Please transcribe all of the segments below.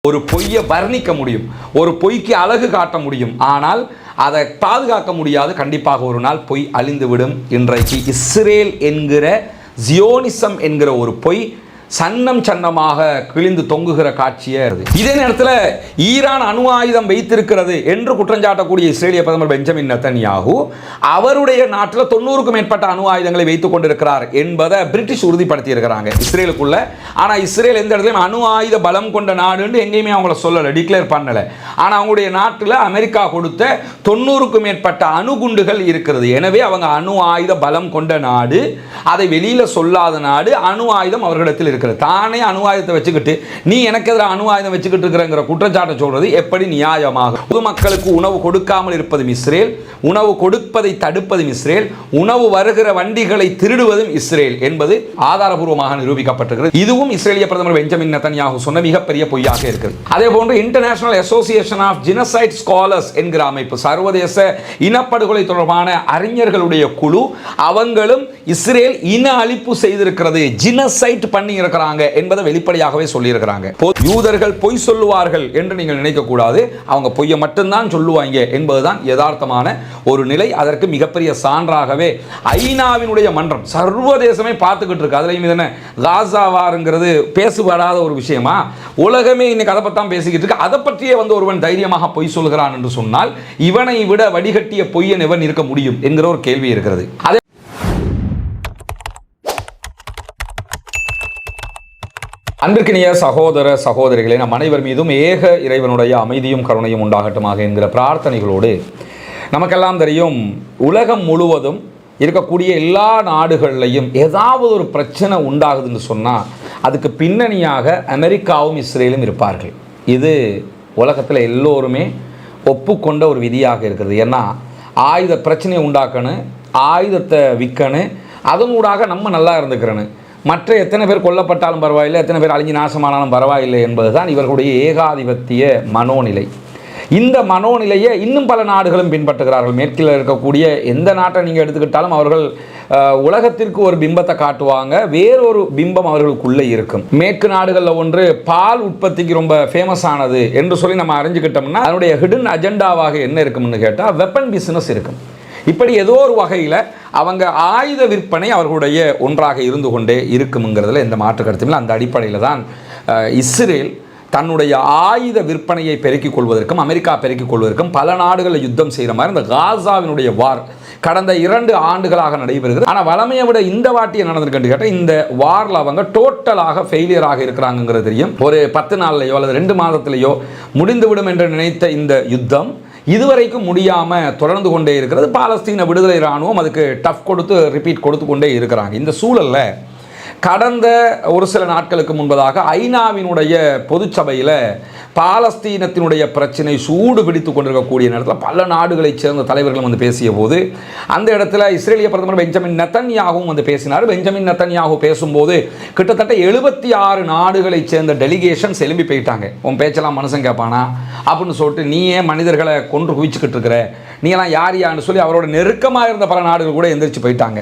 ஒரு பொய்யை வர்ணிக்க முடியும், ஒரு பொய்க்கு அழகு காட்ட முடியும், ஆனால் அதை பாதுகாக்க முடியாது. கண்டிப்பாக ஒரு நாள் பொய் அழிந்துவிடும். இன்றைக்கு இஸ்ரேல் என்கிற ஜியோனிசம் என்கிற ஒரு பொய் சன்னமாக கிழிந்து தொங்குகிற காட்சியே அது. இதே நேரத்தில் ஈரான் அணு ஆயுதம் வைத்திருக்கிறது என்று குற்றஞ்சாட்டக்கூடிய இஸ்ரேலிய பிரதமர் பெஞ்சமின் நெதன்யாகு அவருடைய நாட்டில் 90க்கும் மேற்பட்ட அணு ஆயுதங்களை வைத்துக் கொண்டிருக்கிறார் என்பதை பிரிட்டிஷ் உறுதிப்படுத்தி இருக்கிறாங்க இஸ்ரேலுக்குள்ள. ஆனால் இஸ்ரேல் எந்த இடத்துலையும் அணு ஆயுத பலம் கொண்ட நாடுன்னு எங்கேயுமே அவங்கள சொல்லலை, டிக்ளேர் பண்ணலை. ஆனால் அவங்களுடைய நாட்டில் அமெரிக்கா கொடுத்த 90க்கும் மேற்பட்ட அணுகுண்டுகள் இருக்கிறது. எனவே அவங்க அணு ஆயுத பலம் கொண்ட நாடு, அதை வெளியில் சொல்லாத நாடு, அணு ஆயுதம் அவர்களிடத்தில் இருக்கிறது. தானே அணு ஆயுதத்தை வச்சுக்கிட்டு நீ எனக்கு எதிராக அணு ஆயுதம் வச்சுக்கிட்டு இருக்கிறங்கிற குற்றச்சாட்டை சொல்றது எப்படி நியாயமாக? பொதுமக்களுக்கு உணவு கொடுக்காமல் இருப்பதும் இஸ்ரேல், உணவு கொடுப்பதை தடுப்பதும் இஸ்ரேல், உணவு வருகிற வண்டிகளை திருடுவதும் இஸ்ரேல் என்பது ஆதாரபூர்வமாக நிரூபிக்கப்பட்டிருக்கிறது. இதுவும் இஸ்ரேலிய பிரதமர் பெஞ்சமின் நெதன்யாகு சொன்ன மிகப்பெரிய பொய்யாக இருக்கிறது. அதே போன்று international association of genocide scholars என்கிற அமைப்பு, சர்வதேச இனப்படுகொலை தொடர்பான அறிஞர்களுடைய குழு, அவங்களும் இஸ்ரேல் இன அழிப்பு செய்திருக்கிறது, ஜெனோசைட் பண்ணி இருக்கிறாங்க என்பதை வெளிப்படையாகவே சொல்லி இருக்கிறாங்க. யூதர்கள் பொய் சொல்லுவார்கள் என்று நீங்கள் நினைக்க கூடாது, அவங்க பொய்யை மட்டும்தான் சொல்லுவாங்க என்பதுதான் யதார்த்தமான ஒரு நிலை. அதற்கு மிகப்பெரிய சான்றாகவே ஐநாவினுடைய மன்றம் சர்வதேசமே பார்த்துக்கிட்டு இருக்கு. அதுலயும் என்ன காசாவாருங்கிறது பேசுபடாத ஒரு விஷயமா? உலகமே இன்னைக்கு அதை பத்தி தான் பேசிக்கிட்டு இருக்கு. அதை பற்றியே ஒருவன் தைரியமாக பொய் சொல்கிறான் என்று சொன்னால் இவனை விட வடிகட்டிய பொய்யன் எவன் இருக்க முடியும் என்கிற ஒரு கேள்வி இருக்கிறது. அதே அன்பிற்கினிய சகோதர சகோதரிகளே, நம் அனைவர் மீதும் ஏக இறைவனுடைய அமைதியும் கருணையும் உண்டாகட்டுமாக என்கிற பிரார்த்தனைகளோடு, நமக்கெல்லாம் தெரியும் உலகம் முழுவதும் இருக்கக்கூடிய எல்லா நாடுகள்லையும் ஏதாவது ஒரு பிரச்சனை உண்டாகுதுன்னு சொன்னால் அதுக்கு பின்னணியாக அமெரிக்காவும் இஸ்ரேலும் இருப்பார்கள். இது உலகத்தில் எல்லோருமே ஒப்புக்கொண்ட ஒரு விதியாக இருக்கிறது. ஏன்னா ஆயுத பிரச்சனையை உண்டாக்கணும், ஆயுதத்தை விற்கணும், அதனூடாக நம்ம நல்லா இருந்துக்கிறேன்னு, மற்ற எத்தனை பேர் கொல்லப்பட்டாலும் பரவாயில்லை, எத்தனை பேர் அழிஞ்சு நாசமானாலும் பரவாயில்லை என்பதுதான் இவர்களுடைய ஏகாதிபத்திய மனோநிலை. இந்த மனோநிலையை இன்னும் பல நாடுகளும் பின்பற்றுகிறார்கள். மேற்கில் இருக்கக்கூடிய எந்த நாட்டை நீங்கள் எடுத்துக்கிட்டாலும் அவர்கள் உலகத்திற்கு ஒரு பிம்பத்தை காட்டுவாங்க, வேறொரு பிம்பம் அவர்களுக்குள்ளே இருக்கும். மேற்கு நாடுகளில் ஒன்று பால் உற்பத்திக்கு ரொம்ப ஃபேமஸ் ஆனது என்று சொல்லி நம்ம அறிஞ்சுக்கிட்டோம்னா அதனுடைய ஹிடன் அஜெண்டாவாக என்ன இருக்கும்னு கேட்டால் வெப்பன் பிஸ்னஸ் இருக்கும். இப்படி ஏதோ ஒரு வகையில் அவங்க ஆயுத விற்பனை அவர்களுடைய ஒன்றாக இருந்து கொண்டே இருக்குங்கிறதுல எந்த மாற்று கருத்தும் இல்லை. அந்த அடிப்படையில் தான் இஸ்ரேல் தன்னுடைய ஆயுத விற்பனையை பெருக்கிக் கொள்வதற்கும் அமெரிக்கா பெருக்கிக் கொள்வதற்கும் பல நாடுகளில் யுத்தம் செய்கிற மாதிரி இந்த காசாவினுடைய வார் கடந்த 2 ஆண்டுகளாக நடைபெறுகிறது. ஆனால் வளமையை விட இந்த வாட்டியை நடந்திருக்குன்னு கேட்டால் இந்த வாரில் அவங்க டோட்டலாக ஃபெயிலியராக இருக்கிறாங்கிறது தெரியும். ஒரு 10 நாள்லையோ அல்லது 2 மாதத்திலேயோ முடிந்துவிடும் என்று நினைத்த இந்த யுத்தம் இதுவரைக்கும் முடியாமல் தொடர்ந்து கொண்டே இருக்கிறது. பாலஸ்தீன விடுதலை இராணுவம் அதுக்கு டஃப் கொடுத்து ரிப்பீட் கொடுத்து கொண்டே இருக்கிறாங்க. இந்த சூழலில் கடந்த ஒரு சில நாட்களுக்கு முன்பதாக ஐநாவினுடைய பொதுச்சபையில் பாலஸ்தீனத்தினுடைய பிரச்சனை சூடு பிடித்து கொண்டிருக்கக்கூடிய நேரத்தில் பல நாடுகளைச் சேர்ந்த தலைவர்களும் பேசிய போது அந்த இடத்துல இஸ்ரேலிய பிரதமர் பெஞ்சமின் நெதன்யாகவும் பேசினார். பெஞ்சமின் நெதன்யாகு பேசும்போது கிட்டத்தட்ட 76 நாடுகளைச் சேர்ந்த டெலிகேஷன்ஸ் எழும்பி போயிட்டாங்க. உன் பேச்செல்லாம் மனுஷன் கேட்பானா அப்படின்னு சொல்லிட்டு, நீ ஏன் மனிதர்களை கொன்று குவிச்சுக்கிட்டு இருக்கிற, நீலாம் யார் யான்னு சொல்லி அவரோட நெருக்கமாக இருந்த பல நாடுகள் கூட எந்திரிச்சு போயிட்டாங்க.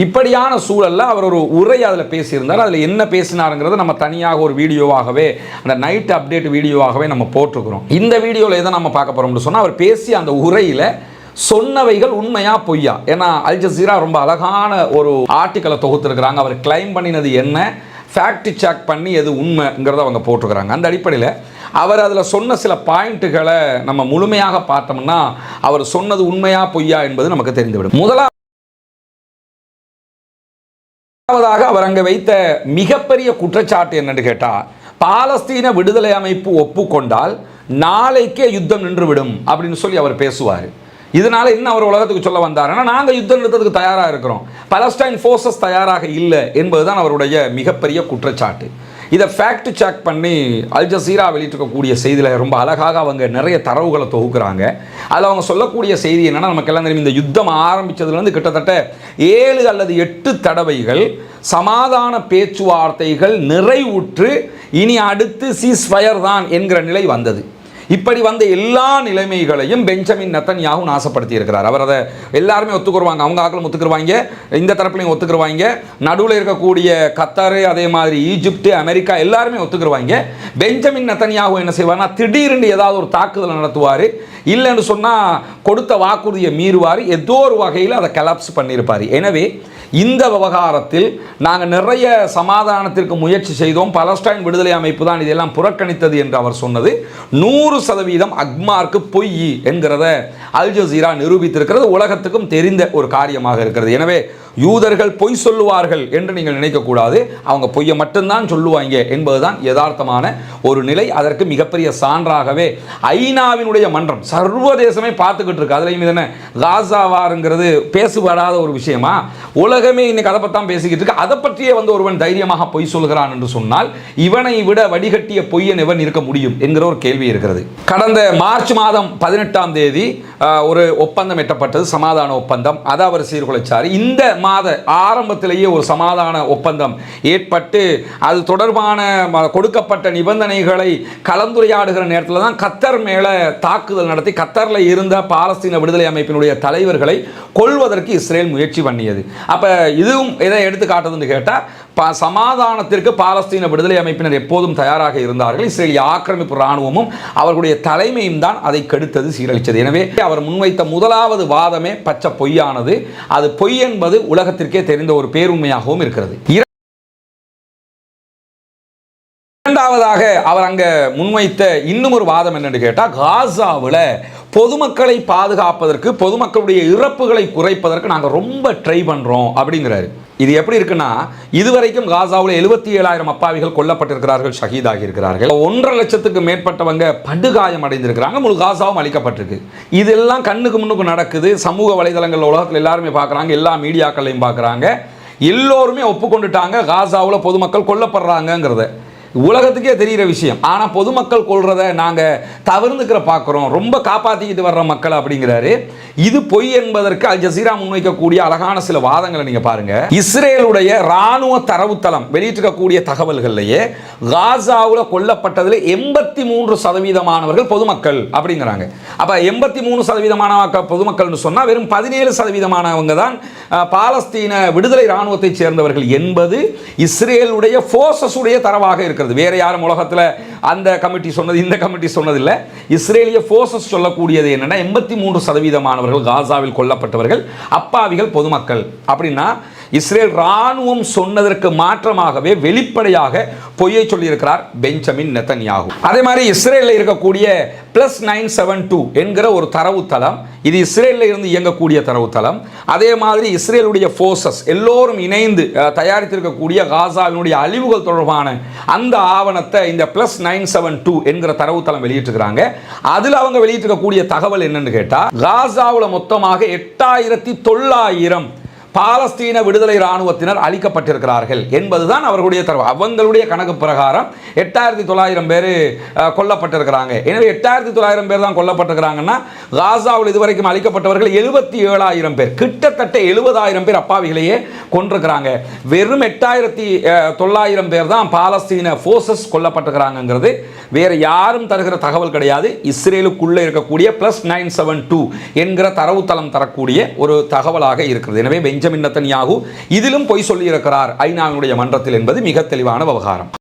இப்படியான சூழலில் அவர் ஒரு உரை அதில் பேசியிருந்தார். அதில் என்ன பேசினாருங்கிறத நம்ம தனியாக ஒரு வீடியோவாகவே, அந்த நைட் அப்டேட் வீடியோவாகவே நம்ம போட்டிருக்கிறோம். இந்த வீடியோவில் எதை நம்ம பார்க்க போகிறோம்னு சொன்னால், அவர் பேசிய அந்த உரையில் சொன்னவைகள் உண்மையா பொய்யா? ஏன்னா அல் ஜசீரா ரொம்ப அழகான ஒரு ஆர்டிக்கலை தொகுத்துருக்கிறாங்க. அவர் கிளைம் பண்ணினது என்ன, ஃபேக்ட் செக் பண்ணி எது உண்மைங்கிறத அவங்க போட்டிருக்கிறாங்க. அந்த அடிப்படையில் அவர் அதில் சொன்ன சில பாயிண்ட்டுகளை நம்ம முழுமையாக பார்த்தோம்னா அவர் சொன்னது உண்மையா பொய்யா என்பது நமக்கு தெரிந்துவிடும். முதலாவதாக அவர் அங்கே வைத்த மிகப்பெரிய குற்றச்சாட்டு என்னன்னு கேட்டால், பாலஸ்தீன விடுதலை அமைப்பு ஒப்புக்கொண்டால் நாளைக்கே யுத்தம் நின்றுவிடும் அப்படின்னு சொல்லி அவர் பேசுவார். இதனால இன்னும் அவர் உலகத்துக்கு சொல்ல வந்தாருன்னா நாங்கள் யுத்தம் நிறுத்தத்துக்கு தயாராக இருக்கிறோம், பலஸ்டைன் ஃபோர்ஸஸ் தயாராக இல்லை என்பதுதான் அவருடைய மிகப்பெரிய குற்றச்சாட்டு. இதை ஃபேக்ட் செக் பண்ணி அல் ஜசீரா வெளியிட்டிருக்கக்கூடிய செய்தியில் ரொம்ப அழகாக அவங்க நிறைய தரவுகளை தொகுக்கிறாங்க. அதில் அவங்க சொல்லக்கூடிய செய்தி என்னென்னா, நமக்கெல்லாம் தெரியும் இந்த யுத்தம் ஆரம்பித்ததுலேருந்து கிட்டத்தட்ட 7 அல்லது 8 தடவைகள் சமாதான பேச்சுவார்த்தைகள் நிறைவுற்று இனி அடுத்து சீஸ்ஃபயர் தான் என்கிற நிலை வந்தது. இப்படி வந்த எல்லா நிலைமைகளையும் பெஞ்சமின் நெத்தன்யாகு நாசப்படுத்தி இருக்கிறார். அவர் அதை எல்லாருமே ஒத்துக்குருவாங்க, அவங்க ஆக்களும் ஒத்துக்குருவாங்க, இந்த தரப்புலையும் ஒத்துக்குருவாங்க, நடுவில் இருக்கக்கூடிய கத்தார், அதே மாதிரி ஈஜிப்ட், அமெரிக்கா எல்லாருமே ஒத்துக்குருவாங்க. பெஞ்சமின் நெத்தன்யாகு என்ன செய்வார்னா, திடீர்னு ஏதாவது ஒரு தாக்குதல் நடத்துவார், இல்லைன்னு சொன்னால் கொடுத்த வாக்குறுதியை மீறுவார், ஏதோ ஒரு வகையில் அதை கலாப்ஸ் பண்ணியிருப்பார். எனவே இந்த விவகாரத்தில் நாங்கள் நிறைய சமாதானத்திற்கு முயற்சி செய்தோம், பலஸ்டைன் விடுதலை அமைப்பு தான் இதெல்லாம் புறக்கணித்தது என்று அவர் சொன்னது 100% அக்மார்க்கு பொய் என்கிறத அல் ஜசீரா நிரூபித்திருக்கிறது. உலகத்துக்கும் தெரிந்த ஒரு காரியமாக இருக்கிறது. எனவே யூதர்கள் பொய் சொல்லுவார்கள் என்று நீங்கள் நினைக்கக்கூடாது, அவங்க பொய்யை மட்டும்தான் சொல்லுவாங்க என்பதுதான் யதார்த்தமான ஒரு நிலை. அதற்கு மிகப்பெரிய சான்றாகவே ஐநாவினுடைய மன்றம் சர்வதேசமே பார்த்துக்கிட்டு இருக்கு. அதுலேயும் இது என்ன காசாவாருங்கிறது பேசுபடாத ஒரு விஷயமா? உலகமே இன்னைக்கு அதை பற்றி தான் பேசிக்கிட்டு இருக்கு. அதை பற்றியே ஒருவன் தைரியமாக பொய் சொல்கிறான் என்று சொன்னால் இவனை விட வடிகட்டிய பொய்யன் எவன் இருக்க முடியும் என்கிற ஒரு கேள்வி இருக்கிறது. கடந்த மார்ச் மாதம் 18ஆம் தேதி ஒரு ஒப்பந்தம் எட்டப்பட்டது, சமாதான ஒப்பந்தம். அதை அவர் சீர்குலைச்சார். இந்த மாத ஆரம்பத்திலேயே ஒரு சமாதான ஒப்பந்தம் ஏற்பட்டு அது தொடர்பான கொடுக்கப்பட்ட நிபந்தனைகளை கலந்துரையாடுகிற நேரத்தில் தான் கத்தர் மேலே தாக்குதல் நடத்தி கத்தரில் இருந்த பாலஸ்தீன விடுதலை அமைப்பினுடைய தலைவர்களை கொல்வதற்கு இஸ்ரேல் முயற்சி பண்ணியது. அப்போ இதுவும் எதை எடுத்து காட்டுதுன்னு கேட்டால், சமாதானத்திற்கு பாலஸ்தீன விடுதலை அமைப்பினர் எப்போதும் தயாராக இருந்தார்கள். இஸ்ரேலிய ஆக்கிரமிப்பு இராணுவமும் அவர்களுடைய தலைமையும் தான் அதை கெடுத்தது, சீரழித்தது. எனவே அவர் முன்வைத்த முதலாவது வாதமே பச்சை பொய்யானது. அது பொய் என்பது உலகத்திற்கே தெரிந்த ஒரு பேருண்மையாகவும் இருக்கிறது. இரண்டாவதாக அவர் அங்க முன்வைத்த இன்னும் ஒரு வாதம் என்னன்னு கேட்டால், காசாவில் பொதுமக்களை பாதுகாப்பதற்கு, பொதுமக்களுடைய இறப்புகளை குறைப்பதற்கு நாங்கள் ரொம்ப ட்ரை பண்ணுறோம் அப்படிங்கிறாரு. இது எப்படி இருக்குன்னா, இதுவரைக்கும் காசாவில் 77,000 அப்பாவிகள் கொல்லப்பட்டிருக்கிறார்கள், ஷஹீதாகி இருக்கிறார்கள். 1.5 லட்சத்துக்கு மேற்பட்டவங்க படுகாயம் அடைந்திருக்கிறாங்க, முழு காசாவும் அளிக்கப்பட்டிருக்கு. இதெல்லாம் கண்ணுக்கு முன்னுக்கு நடக்குது. சமூக வலைதளங்கள் உலகத்தில் எல்லாருமே பார்க்குறாங்க, எல்லா மீடியாக்களையும் பார்க்குறாங்க. எல்லோருமே ஒப்புக்கொண்டுட்டாங்க காசாவில் பொதுமக்கள் கொல்லப்படுறாங்கிறத. உலகத்துக்கே தெரிகிற விஷயம். ஆனால் பொதுமக்கள் கொள்றத நாங்கள் தவிர்த்துக்கிற பார்க்குறோம், ரொம்ப காப்பாற்றிக்கிட்டு வர்ற மக்கள் அப்படிங்கிறாரு. இது பொய் என்பதற்கு அல் ஜசீரா முன்வைக்கக்கூடிய அழகான சில வாதங்களை நீங்கள் பாருங்க. இஸ்ரேலுடைய இராணுவ தரவுத்தளம் வெளியிட்டிருக்கக்கூடிய தகவல்கள்லேயே காசாவில் கொல்லப்பட்டதில் 83% பொதுமக்கள் அப்படிங்கிறாங்க. அப்போ 83% பொதுமக்கள்னு சொன்னால் வெறும் 17% தான் பாலஸ்தீன விடுதலை இராணுவத்தைச் சேர்ந்தவர்கள் என்பது இஸ்ரேலுடைய ஃபோர்ஸஸ் உடைய தரவாக இருக்கிறது. வேற யாரும் உலகத்தில் அந்த கமிட்டி சொன்னது, இந்த கமிட்டி சொன்னதில்லை. இஸ்ரேலிய ஃபோர்ஸஸ் சொல்லக்கூடியது என்னன்னா, 83% காசாவில் கொல்லப்பட்டவர்கள் அப்பாவிகள் பொதுமக்கள். அப்படின்னா இஸ்ரேல் ராணுவம் சொன்னதற்கு மாற்றமாகவே வெளிப்படையாக பொய்யை சொல்லியிருக்கிறார் பெஞ்சமின் நெத்தன்யாகு. அதே மாதிரி இஸ்ரேலில் இருக்கக்கூடிய +972 என்கிற ஒரு தரவுத்தளம், இது இஸ்ரேலில் இருந்து இயங்கக்கூடிய தரவுத்தளம். அதே மாதிரி இஸ்ரேலுடைய ஃபோர்ஸஸ் எல்லோரும் இணைந்து தயாரித்திருக்கக்கூடிய காசாவினுடைய அழிவுகள் தொடர்பான அந்த ஆவணத்தை இந்த +972 என்கிற தரவுத்தளம் வெளியிட்டிருக்கிறாங்க. அதில் அவங்க வெளியிட்டிருக்கக்கூடிய தகவல் என்னன்னு கேட்டால், காசாவில் மொத்தமாக 8,900 பாலஸ்தீன விடுதலை இராணுவத்தினர் அளிக்கப்பட்டிருக்கிறார்கள் என்பதுதான் அவர்களுடைய தரவு. அவங்களுடைய கணக்கு பிரகாரம் 8,900 பேர் கொல்லப்பட்டிருக்கிறாங்க. எனவே 8,900 பேர் தான் கொல்லப்பட்டிருக்கிறாங்கன்னா, காசாவில் இதுவரைக்கும் அளிக்கப்பட்டவர்கள் 77,000 பேர், கிட்டத்தட்ட 70,000 பேர் அப்பாவிகளையே கொண்டிருக்கிறாங்க. வெறும் 8,900 பேர் தான் பாலஸ்தீன ஃபோர்ஸஸ் கொல்லப்பட்டிருக்கிறாங்கிறது வேற யாரும் தருகிற தகவல் கிடையாது. இஸ்ரேலுக்குள்ளே இருக்கக்கூடிய +972 என்கிற தரவுத்தளம் தரக்கூடிய ஒரு தகவலாக இருக்கிறது. எனவே பெஞ்சமின் நெத்தன்யாகு இதிலும் பொய் சொல்லியிருக்கிறார் ஐநாவினுடைய மன்றத்தில் என்பது மிக தெளிவான விவகாரம்.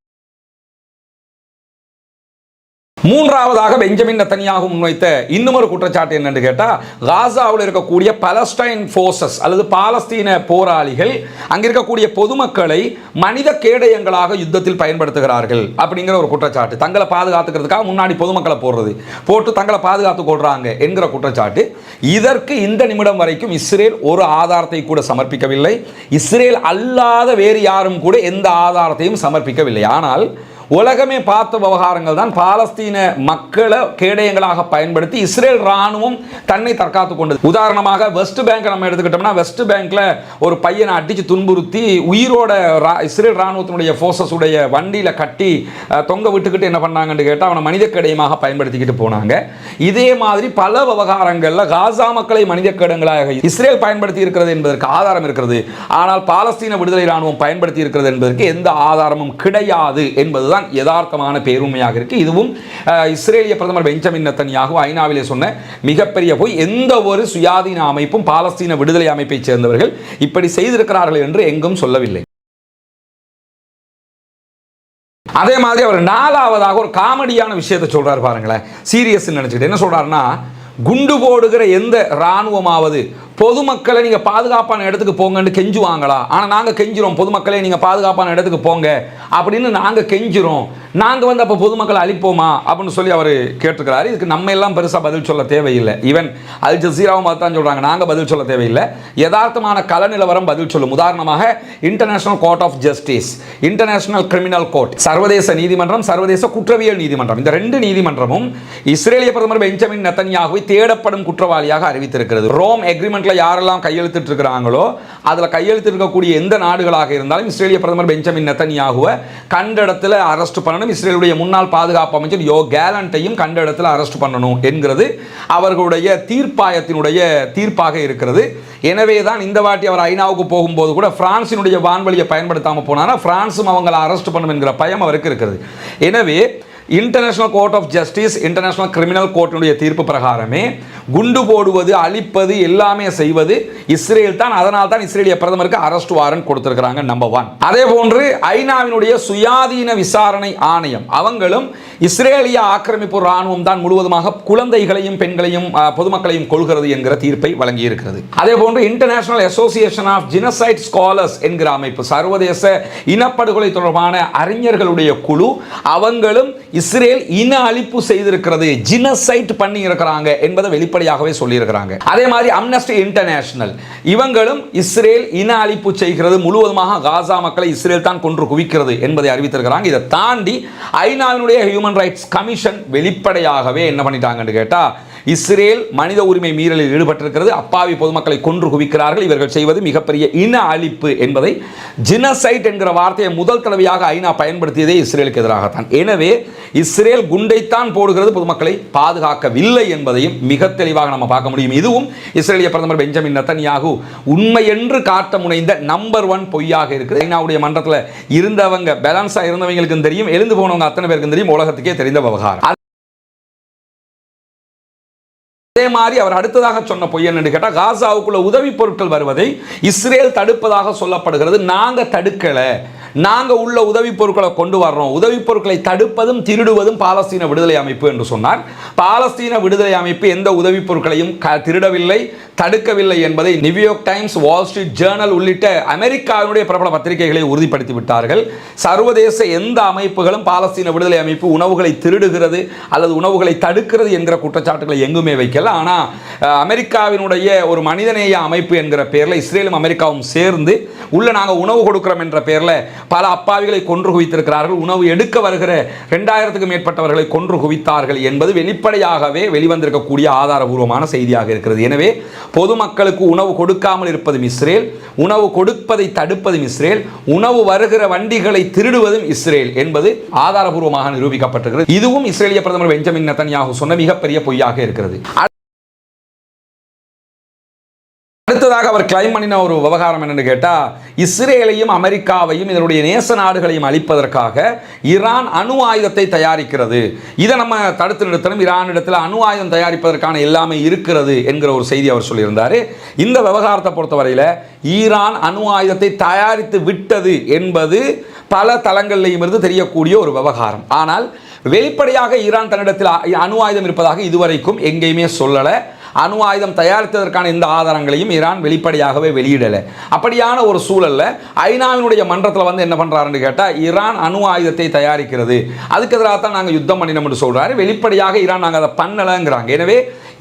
மூன்றாவதாக பெஞ்சமின் நெத்தன்யாகு முன்வைத்த இன்னும் ஒரு குற்றச்சாட்டு என்னன்னு கேட்டால், காசாவில் இருக்கக்கூடிய பலஸ்டைன் ஃபோர்ஸஸ் அல்லது பாலஸ்தீன போராளிகள் அங்கே இருக்கக்கூடிய பொதுமக்களை மனித கேடயங்களாக யுத்தத்தில் பயன்படுத்துகிறார்கள் அப்படிங்கிற ஒரு குற்றச்சாட்டு. தங்களை பாதுகாத்துக்கிறதுக்காக முன்னாடி பொதுமக்களை போட்டு தங்களை பாதுகாத்துக் கொள்றாங்க என்கிற குற்றச்சாட்டு. இதற்கு இந்த நிமிடம் வரைக்கும் இஸ்ரேல் ஒரு ஆதாரத்தை கூட சமர்ப்பிக்கவில்லை. இஸ்ரேல் அல்லாத வேறு யாரும் கூட எந்த ஆதாரத்தையும் சமர்ப்பிக்கவில்லை. ஆனால் உலகமே பார்த்த விவகாரங்கள் தான் பாலஸ்தீன மக்களை கேடயங்களாக பயன்படுத்தி இஸ்ரேல் ராணுவம் தன்னை தற்காத்துக் கொண்டது. உதாரணமாக வெஸ்ட் பேங்க் நம்ம எடுத்துக்கிட்டோம்னா, வெஸ்ட் பேங்க்ல ஒரு பையனை அடிச்சு துன்புறுத்தி உயிரோட இஸ்ரேல் ராணுவத்தினுடைய ஃபோர்ஸஸ் உடைய வண்டியில கட்டி தொங்க விட்டுக்கிட்டு என்ன பண்ணாங்கன்னு கேட்டால் அவனை மனித கேடயமாக பயன்படுத்திக்கிட்டு போனாங்க. இதே மாதிரி பல விவகாரங்கள்ல காசா மக்களை மனித கேடயங்களாக இஸ்ரேல் பயன்படுத்தி இருக்கிறது என்பதற்கு ஆதாரம் இருக்கிறது. ஆனால் பாலஸ்தீன விடுதலை ராணுவம் பயன்படுத்தி இருக்கிறது என்பதற்கு எந்த ஆதாரமும் கிடையாது என்பதுதான் என்பதுதான் யதார்த்தமான பேருண்மையாக இருக்கு. இதுவும் இஸ்ரேலிய பிரதமர் பெஞ்சமின் நெத்தன்யாகு ஐநாவிலே சொன்ன மிகப்பெரிய போய். எந்த ஒரு சுயாதீன அமைப்பும் பாலஸ்தீன விடுதலை அமைப்பைச் சேர்ந்தவர்கள் இப்படி செய்திருக்கிறார்கள் என்று எங்கும் சொல்லவில்லை. அதே மாதிரி அவர் 4வதாக ஒரு காமெடியான விஷயத்தை சொல்றாரு பாருங்களேன். சீரியஸ் நினைச்சிட்டு என்ன சொல்றாருன்னா, குண்டு போடுகிற எந்த இராணுவமாவது பொதுமக்களை நீங்கள் பாதுகாப்பான இடத்துக்கு போங்கன்னு கெஞ்சுவாங்களா? ஆனால் நாங்கள் கெஞ்சிரோம், பொதுமக்களே நீங்கள் பாதுகாப்பான இடத்துக்கு போங்க அப்படின்னு நாங்கள் கெஞ்சிரோம், நாங்கள் வந்து அப்போ பொதுமக்களை அழிப்போமா அப்படின்னு சொல்லி அவர் கேட்டிருக்கிறாரு. இதுக்கு நம்ம எல்லாம் பெருசாக பதில் சொல்ல தேவையில்லை. ஈவன் அல் ஜசீராவும் தான் சொல்கிறாங்க, நாங்கள் பதில் சொல்ல தேவையில்லை, யதார்த்தமான கள நிலவரம் பதில் சொல்லும். உதாரணமாக international court of justice, international criminal court, சர்வதேச நீதிமன்றம், சர்வதேச குற்றவியல் நீதிமன்றம், இந்த 2 நீதிமன்றமும் இஸ்ரேலிய பிரதமர் பெஞ்சமின் நெத்தன்யாகுவை தேடப்படும் குற்றவாளியாக அறிவித்திருக்கிறது. ரோம் எக்ரிமெண்ட் யாரெல்லாம் கையெழுத்திட்டு இருக்கிறாங்களோ அதுல கையெழுத்து இருக்கக்கூடிய எந்த நாடுகளாக இருந்தாலும் இஸ்ரேலிய பிரதமர் பெஞ்சமின் நெத்தன்யாகுவை கண்ட இடத்துல அரெஸ்ட் பண்ணணும். இஸ்ரேலுடைய முன்னாள் பாதுகாப்பு அமைச்சர் யோ கேலண்டையும் கண்ட இடத்துல அரெஸ்ட் பண்ணணும் என்கிறது அவர்களுடைய தீர்ப்பாயத்தினுடைய தீர்ப்பாக இருக்கிறது. எனவே தான் இந்த வாட்டி அவர் ஐநாவுக்கு போகும்போது கூட பிரான்சினுடைய வான்வழியை பயன்படுத்தாமல் போனாரா, பிரான்சும் அவங்களை அரெஸ்ட் பண்ணும் என்கிற பயம் அவருக்கு இருக்கிறது. எனவே international court of justice, international criminal கோர்ட்டினுடைய தீர்ப்பு பிரகாரமே குண்டு போடுவது, அழிப்பது எல்லாமே செய்வது இஸ்ரேல் தான். அதனால் தான் இஸ்ரேலிய பிரதமருக்கு அரெஸ்ட் வாரண்ட் கொடுத்திருக்கிறாங்க. நம்பர் 1. அதே போன்று ஐநாவினுடைய சுயாதீன விசாரணை ஆணையம் அவங்களும் இஸ்ரேலிய ஆக்கிரமிப்பு ராணுவம் தான் முழுவதுமாக குழந்தைகளையும் பெண்களையும் பொதுமக்களையும் கொள்கிறது என்கிற தீர்ப்பை வழங்கி இருக்கிறது. அதே போன்று international association of genocide scholars என்கிற அமைப்பு, சர்வதேச இனப்படுகொலை தொடர்பான அறிஞர்களுடைய குழு, அவங்களும் இஸ்ரேல் இன அழிப்பு செய்திருக்கிறது, ஜினோசைட் பண்ணி இருக்கிறாங்க என்பதை வெளிப்படையாகவே சொல்லி இருக்கிறாங்க. அதே மாதிரி அம்னஸ்டி இன்டர்நேஷனல் இவங்களும் இஸ்ரேல் இன அழிப்பு செய்கிறது, முழுவதுமாக காசா மக்களை இஸ்ரேல் தான் கொன்று குவிக்கிறது என்பதை அறிவித்திருக்கிறாங்க. இதை தாண்டி ஐநாவினுடைய ஹியூமன் ரைட்ஸ் கமிஷன் வெளிப்படையாகவே என்ன பண்ணிட்டாங்கன்னு கேட்டா, இஸ்ரேல் மனித உரிமை மீறலில் ஈடுபட்டிருக்கிறது, அப்பாவி பொதுமக்களை கொன்று குவிக்கிறார்கள், இவர்கள் செய்வது மிகப்பெரிய இன அழிப்பு என்பதை, ஜினோசைட் என்கிற வார்த்தையை முதல் தடவையாக ஐநா பயன்படுத்தியதே இஸ்ரேலுக்கு எதிராகத்தான். எனவே இஸ்ரேல் குண்டைத்தான் போடுகிறது, பொதுமக்களை பாதுகாக்கவில்லை என்பதையும் மிக தெளிவாக நம்ம பார்க்க முடியும். இதுவும் இஸ்ரேலிய பிரதமர் பெஞ்சமின் நெத்தன்யாகு உண்மை என்று காட்ட முனைந்த நம்பர் 1 பொய்யாக இருக்குது. ஐநாவுடைய மன்றத்தில் இருந்தவங்க, பேலன்ஸா இருந்தவங்களுக்கும் தெரியும், எழுந்து போனவங்க அத்தனை பேருக்கும் தெரியும், உலகத்துக்கே தெரிந்த விவகாரம். அதே மாதிரி அவர் அடுத்ததாக சொன்ன பொய் என்னன்னு கேட்டா, காசாவுக்குள்ள உதவி பொருட்கள் வருவதை இஸ்ரேல் தடுப்பதாக சொல்லப்படுகிறது. நாங்க தடுக்கல, நாங்க உள்ள உதவி பொருட்களை கொண்டு வர்றோம், உதவி பொருட்களை தடுப்பதும் திருடுவதும் பாலஸ்தீன விடுதலை அமைப்பு என்று சொன்னார். பாலஸ்தீன விடுதலை அமைப்பு எந்த உதவி பொருட்களையும் திருடவில்லை, தடுக்கவில்லை என்பதை New York times, Wall Street Journal உள்ளிட்ட அமெரிக்காவினுடைய பிரபல பத்திரிகைகளை உறுதிப்படுத்தி விட்டார்கள். சர்வதேச எந்த அமைப்புகளும் பாலஸ்தீன விடுதலை அமைப்பு உணவுகளை திருடுகிறது அல்லது உணவுகளை தடுக்கிறது என்கிற குற்றச்சாட்டுகளை எங்குமே வைக்கல. ஆனால் அமெரிக்காவினுடைய ஒரு மனிதநேய அமைப்பு என்கிற பெயரில் இஸ்ரேலும் அமெரிக்காவும் சேர்ந்து உள்ள நாங்கள் உணவு கொடுக்கிறோம் என்ற பெயரில் பல அப்பாவிகளை கொன்று குவித்திருக்கிறார்கள். உணவு எடுக்க வருகிற 2000க்கும் மேற்பட்டவர்களை கொன்று குவித்தார்கள் என்பது வெளிப்படையாகவே வெளிவந்திருக்கக்கூடிய ஆதாரபூர்வமான செய்தியாக இருக்கிறது. எனவே பொதுமக்களுக்கு உணவு கொடுக்காமல் இருப்பதும் இஸ்ரேல், உணவு கொடுப்பதை தடுப்பதும் இஸ்ரேல், உணவு வருகிற வண்டிகளை திருடுவதும் இஸ்ரேல் என்பது ஆதாரபூர்வமாக நிரூபிக்கப்பட்டிருக்கிறது. இதுவும் இஸ்ரேலிய பிரதமர் பெஞ்சமின் நெத்தன்யாகு சொன்ன மிகப்பெரிய பொய்யாக இருக்கிறது. அடுத்ததாக அவர் கிளைம் பண்ணின ஒரு விவகாரம் என்னன்னு கேட்டா, இஸ்ரேலையும் அமெரிக்காவையும் இதனுடைய நேச நாடுகளையும் அழிப்பதற்காக ஈரான் அணு ஆயுதத்தை தயாரிக்கிறது, இதை நம்ம தடுத்து நிறுத்தணும், ஈரானிடத்தில் அணு ஆயுதம் தயாரிப்பதற்கான எல்லாமே இருக்கிறது என்கிற ஒரு செய்தி அவர் சொல்லியிருந்தார். இந்த விவகாரத்தை பொறுத்தவரையில் ஈரான் அணு ஆயுதத்தை தயாரித்து விட்டது என்பது பல தளங்களிலும் இருந்து தெரியக்கூடிய ஒரு விவகாரம். ஆனால் வெளிப்படையாக ஈரான் தன்னிடத்தில் அணு ஆயுதம் இருப்பதாக இதுவரைக்கும் எங்கேயுமே சொல்லலை. அணு ஆயுதம் தயாரித்ததற்கான எந்த ஆதாரங்களையும் ஈரான் வெளிப்படையாகவே வெளியிடலை. அப்படியான ஒரு சூழல்ல ஐநாவினுடைய மன்றத்தில் வந்து என்ன பண்றாருன்னு கேட்டால், ஈரான் அணு ஆயுதத்தை தயாரிக்கிறது, அதுக்கு எதிராக தான் நாங்கள் யுத்தம் பண்ணினோம்னு சொல்றாரு. வெளிப்படையாக ஈரான் நாங்கள் அதை பண்ணலைங்கிறாங்க. எனவே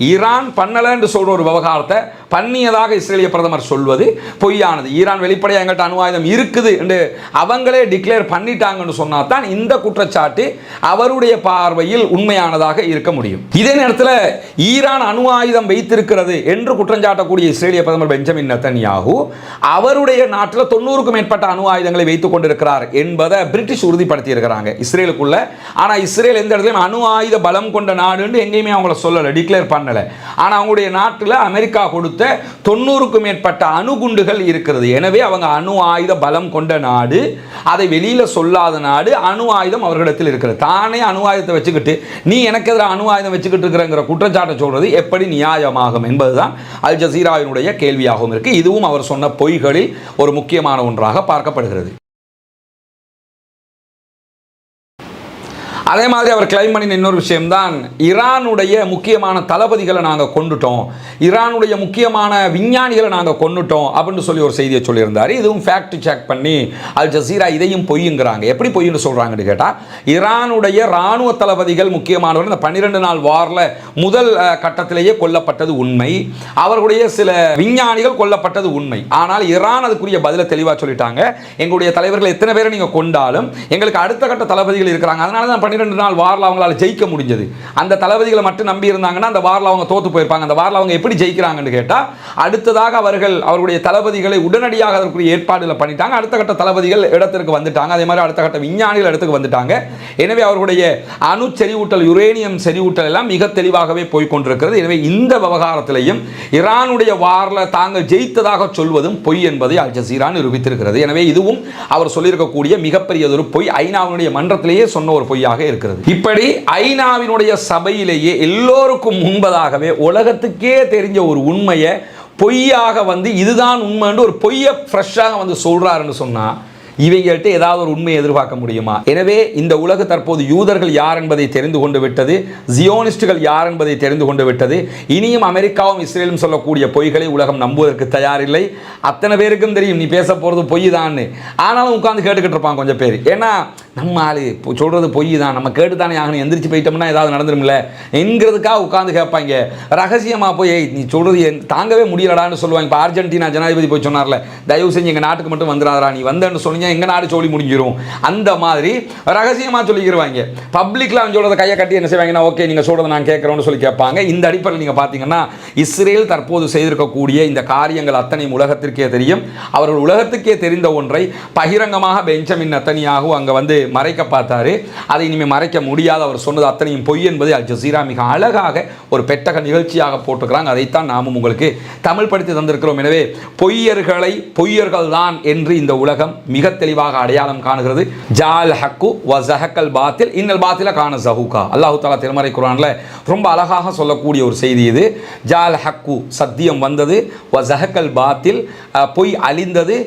ஈரான் பண்ணலை என்று சொல்ற ஒரு விவகாரத்தை பண்ணியதாக இஸ்ரேலிய பிரதமர் சொல்வது பொய்யானது. ஈரான் வெளிப்படையாக எங்கள்கிட்ட அணு ஆயுதம் இருக்குது என்று அவங்களே டிக்ளேர் பண்ணிட்டாங்கன்னு சொன்னா தான் இந்த குற்றச்சாட்டு அவருடைய பார்வையில் உண்மையானதாக இருக்க முடியும். இதே நேரத்தில் ஈரான் அணு ஆயுதம் வைத்திருக்கிறது என்று குற்றஞ்சாட்டக்கூடிய இஸ்ரேலிய பிரதமர் பெஞ்சமின் நெத்தன்யாகு அவருடைய நாட்டில் 90க்கும் மேற்பட்ட அணு ஆயுதங்களை வைத்துக் கொண்டிருக்கிறார் என்பதை பிரிட்டிஷ் உறுதிப்படுத்தி இருக்கிறாங்க இஸ்ரேலுக்குள்ள. ஆனால் இஸ்ரேல் எந்த இடத்துலையும் அணு ஆயுத பலம் கொண்ட நாடு என்று எங்கேயுமே அவங்கள சொல்லலை, டிக்ளேர் பண்ணலை. ஆனால் அவங்களுடைய நாட்டில் அமெரிக்கா கொடுத்த கிட்டத்தட்ட 90க்கும் மேற்பட்ட அணுகுண்டுகள் இருக்கிறது. எனவே அவங்க அணு ஆயுத பலம் கொண்ட நாடு, அதை வெளியில சொல்லாத நாடு, அணு ஆயுதம் அவர்களிடத்தில் இருக்கிறது. தானே அணு ஆயுதத்தை வச்சுக்கிட்டு நீ எனக்கு எதிராக அணு ஆயுதம் வச்சுக்கிட்டு இருக்கிறங்கிற குற்றச்சாட்டை சொல்றது எப்படி நியாயமாகும் என்பதுதான் அல் ஜசீராவினுடைய கேள்வியாகவும் இருக்கு. இதுவும் அவர் சொன்ன பொய்களில் ஒரு முக்கியமான ஒன்றாக பார்க்கப்படுகிறது. அதே மாதிரி அவர் கிளைம் பண்ணின இன்னொரு விஷயம் தான், ஈரானுடைய முக்கியமான தளபதிகளை நாங்கள் கொண்டுட்டோம், ஈரானுடைய முக்கியமான விஞ்ஞானிகளை நாங்கள் கொண்டுட்டோம் அப்படின்னு சொல்லி ஒரு செய்தியை சொல்லியிருந்தார். இதுவும் ஃபேக்ட் செக் பண்ணி அல் ஜசீரா இதையும் பொய்யுங்கிறாங்க. எப்படி பொய்ன்னு சொல்கிறாங்கன்னு கேட்டால், ஈரானுடைய இராணுவ தளபதிகள் முக்கியமானவர்கள் இந்த 12 நாள் வாரில் முதல் கட்டத்திலேயே கொல்லப்பட்டது உண்மை, அவர்களுடைய சில விஞ்ஞானிகள் கொல்லப்பட்டது உண்மை. ஆனால் ஈரான் அதுக்குரிய பதிலை தெளிவாக சொல்லிட்டாங்க, எங்களுடைய தலைவர்கள் எத்தனை பேரை நீங்கள் கொண்டாலும் எங்களுக்கு அடுத்த கட்ட தளபதிகள் இருக்கிறாங்க, அதனால தான் 12 நாள் வாரில் அவங்களால ஜெயிக்க முடிஞ்சது. அந்த தளபதிகளை மட்டும் நம்பி இருந்தாங்கன்னா அந்த வாரில் அவங்க தோத்து போயிருப்பாங்க. அந்த வாரில் அவங்க எப்படி ஜெயிக்கிறாங்கன்னு கேட்டால், அடுத்ததாக அவர்களுடைய தளபதிகளை உடனடியாக அதற்குரிய ஏற்பாடுகளை பண்ணிட்டாங்க. அடுத்த கட்ட தளபதிகள் இடத்திற்கு வந்துட்டாங்க, அதே மாதிரி அடுத்த கட்ட விஞ்ஞானிகள் இடத்துக்கு வந்துட்டாங்க. எனவே அவர்களுடைய அணு செறிவூட்டல், யுரேனியம் செறிவூட்டல் எல்லாம் மிக தெளிவாகவே போய்கொண்டிருக்கிறது. எனவே இந்த விவகாரத்திலையும் ஈரானுடைய வாரில் தாங்கள் ஜெயித்ததாக சொல்வதும் பொய் என்பதை அல் ஜசீரா நிரூபித்திருக்கிறது. எனவே இதுவும் அவர் சொல்லியிருக்கக்கூடிய மிகப்பெரியதொரு பொய், ஐநாவினுடைய மன்றத்திலேயே சொன்ன ஒரு பொய்யாக இருக்கிறது. இப்படி ஐநாவினுடைய சபையிலேயே எல்லோருக்கும் முன்பதாகவே உலகத்துக்கே தெரிஞ்ச ஒரு உண்மையை பொய்யாக இதுதான் உண்மை என்று ஒரு பொய்யை ஃப்ரெஷ்ஷாக சொல்றாருன்னு சொன்னா இவங்கள்ட்ட ஏதாவது ஒரு உண்மையை எதிர்பார்க்க முடியுமா? எனவே இந்த உலகு தற்போது யூதர்கள் யார் என்பதை தெரிந்து கொண்டு விட்டது, ஜியோனிஸ்டுகள் யார் என்பதை தெரிந்து கொண்டு விட்டது. இனியும் அமெரிக்காவும் இஸ்ரேலும் சொல்லக்கூடிய பொய்களை உலகம் நம்புவதற்கு தயாரில்லை. அத்தனை பேருக்கும் தெரியும் நீ பேச போகிறது பொய் தான், ஆனாலும் உட்காந்து கேட்டுக்கிட்டு இருப்பாங்க கொஞ்சம் பேர். ஏன்னா நம்ம ஆளு சொல்றது பொய் தான், நம்ம கேட்டு தானே ஆகணும், எந்திரிச்சு போயிட்டோம்னா ஏதாவது நடந்துருமில்ல என்கிறதுக்காக உட்காந்து கேட்பாங்க. ரகசியமாக போய் நீ சொல்றது தாங்கவே முடியலடான்னு சொல்லுவாங்க. இப்போ அர்ஜென்டினா ஜனாதிபதி போய் சொன்னார்ல, தயவு செஞ்சு எங்கள் நாட்டுக்கு மட்டும் வந்துடாதா, நீ வந்தேன்னு சொன்னீங்க எங்க நாடு சொல்லி முடிஞ்சிரும். அந்த மாதிரி ரகசியமா சொல்லிக்கிறவாங்க. பப்ளிக்ல அவன் சொல்றத கையை கட்டி என்ன செய்வாங்கன்னா, ஓகே நீங்க சொல்றதை நான் கேட்கிறோம்னு சொல்லி கேட்பாங்க. இந்த அடிப்படையில் நீங்க பாத்தீங்கன்னா இஸ்ரேல் தற்போது செய்திருக்கக்கூடிய இந்த காரியங்கள் அத்தனை உலகத்திற்கே தெரியும். அவர்கள் உலகத்துக்கே தெரிந்த ஒன்றை பகிரங்கமாக பெஞ்சமின் நெத்தனியாகு அங்க மறைக்க பார்த்தாரு. அதை இனிமேல் மறைக்க முடியாது. அவர் சொன்னது அத்தனையும் பொய் என்பதை அல் ஜசீரா மிக அழகாக ஒரு பெட்டக நிகழ்ச்சியாக போட்டுக்கிறாங்க. அதைத்தான் நாமும் உங்களுக்கு தமிழ் படித்து தந்திருக்கிறோம். எனவே பொய்யர்களை பொய்யர்கள் தான் என்று இந்த உலகம் மிக தெளிவாக அடையாளம் காணுகிறது. ஜால் ஹக்கு வ ஸஹக்கல் பாத்தில் இன்னல் பாத்தில கான ஸஹூகா. அல்லாஹ் தஆலா திருமறை குர்ஆன்ல ரொம்ப அழகாக சொல்லக்கூடிய ஒரு செய்தி இது. ஜால் ஹக்கு சத்தியம் வந்தது, வ ஸஹக்கல் பாத்தில் பொய் அழிந்தது,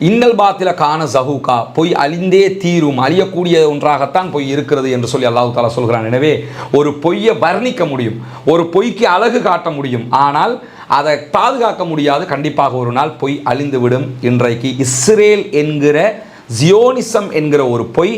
இன்னல் பாத்தில கான ஸஹூகா பொய் அழிந்தே தீரும், அழியக்கூடிய ஒன்றாகத்தான் பொய் இருக்கிறது என்று சொல்லி அல்லாஹ் தஆலா சொல்கிறான். எனவே ஒரு பொய்யை வர்ணிக்க முடியும், ஒரு பொய்க்கு அழகு காட்ட முடியும், ஆனால் அதை பாதுகாக்க முடியாது. கண்டிப்பாக ஒரு நாள் பொய் அழிந்துவிடும். இன்றைக்கு இஸ்ரேல் என்கிற ஜியோனிசம் என்கிற ஒரு பொய்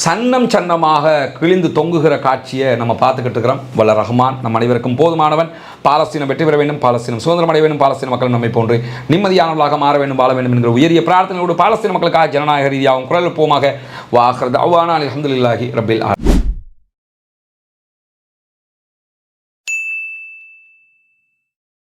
சன்னம் சன்னமாக கிழிந்து தொங்குகிற காட்சியை நம்ம பார்த்துக்கிட்டு இருக்கிறோம். வல்ல ரஹ்மான் நம் அனைவருக்கும் போதுமானவன். பாலஸ்தீனம் வெற்றி பெற வேண்டும், பாலஸ்தீனம் சுதந்திரம் அடைய வேண்டும், பாலஸ்தீன மக்கள் நம்மை போன்று நிம்மதியானவர்களாக மாற வேண்டும், வாழ வேண்டும் என்கிற உயரிய பிரார்த்தனையோடு பாலஸ்தீன மக்களுக்காக ஜனநாயக ரீதியாகவும் குரல் எழுப்புவோமாக. வாஹர் தஅவானா அல்ஹம்துலில்லாஹி ரப்பில் ஆலமீன்.